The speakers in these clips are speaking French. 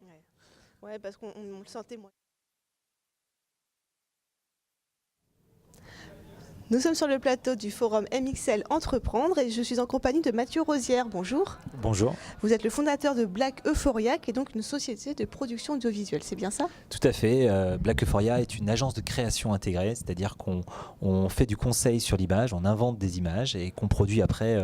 Ouais, ouais, parce qu'on le sentait moins. Nous sommes sur le plateau du forum MXL Entreprendre et je suis en compagnie de Mathieu Rosière. Bonjour. Bonjour. Vous êtes le fondateur de Black Euphoria, qui est donc une société de production audiovisuelle, c'est bien ça? Tout à fait. Black Euphoria est une agence de création intégrée, c'est-à-dire qu'on fait du conseil sur l'image, on invente des images et qu'on produit après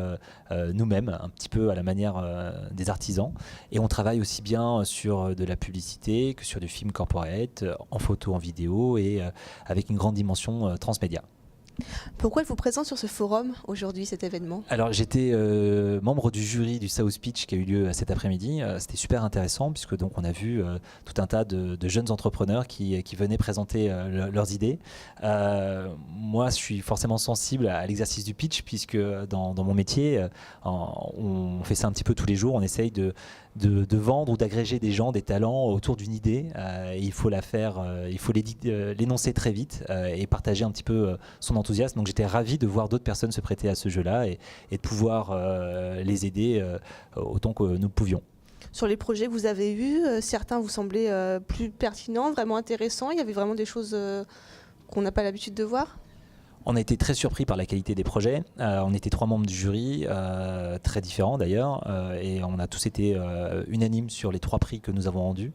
nous-mêmes, un petit peu à la manière des artisans. Et on travaille aussi bien sur de la publicité que sur du film corporate, en photo, en vidéo et avec une grande dimension transmédia. Pourquoi êtes-vous présent sur ce forum aujourd'hui, cet événement? Alors j'étais membre du jury du South Pitch qui a eu lieu cet après-midi. C'était super intéressant puisque donc on a vu tout un tas de jeunes entrepreneurs qui venaient présenter leurs idées. Moi je suis forcément sensible à l'exercice du pitch puisque dans mon métier on fait ça un petit peu tous les jours. On essaye de vendre ou d'agréger des gens, des talents autour d'une idée. Et il faut la faire, il faut l'énoncer très vite et partager un petit peu son enthousiasme. Donc j'étais ravi de voir d'autres personnes se prêter à ce jeu-là et de pouvoir les aider autant que nous pouvions. Sur les projets que vous avez eus, certains vous semblaient plus pertinents, vraiment intéressants. Il y avait vraiment des choses qu'on n'a pas l'habitude de voir? On a été très surpris par la qualité des projets. On était 3 membres du jury, très différents d'ailleurs, et on a tous été unanimes sur les 3 prix que nous avons rendus.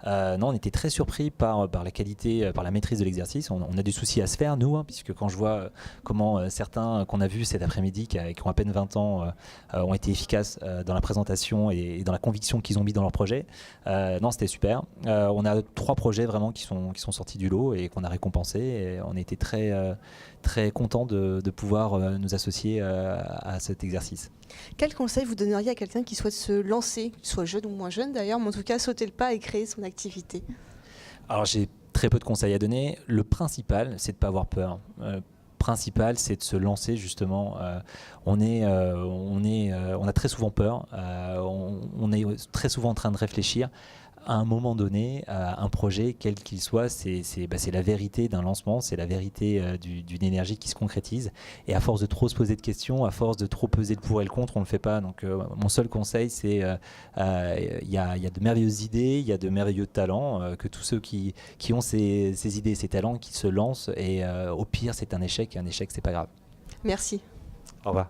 Non, on était très surpris par la qualité, par la maîtrise de l'exercice. On a des soucis à se faire, nous, puisque quand je vois comment certains qu'on a vus cet après-midi, qui ont à peine 20 ans, ont été efficaces dans la présentation et dans la conviction qu'ils ont mis dans leur projet. Non, c'était super. On a 3 projets vraiment qui sont sortis du lot et qu'on a récompensés. Et on était très content de pouvoir nous associer à cet exercice. Quel conseil vous donneriez à quelqu'un qui souhaite se lancer, qu'il soit jeune ou moins jeune d'ailleurs, mais en tout cas sauter le pas et créer son activité? Alors j'ai très peu de conseils à donner. Le principal, c'est de ne pas avoir peur. Principal, c'est de se lancer justement. On a très souvent peur. On est très souvent en train de réfléchir. À un moment donné, un projet, quel qu'il soit, c'est la vérité d'un lancement, c'est la vérité d'une énergie qui se concrétise. Et à force de trop se poser de questions, à force de trop peser le pour et le contre, on ne le fait pas. Donc mon seul conseil, c'est il y a de merveilleuses idées, il y a de merveilleux talents, que tous ceux qui ont ces idées, ces talents, qui se lancent. Et au pire, c'est un échec, et un échec, c'est pas grave. Merci. Au revoir.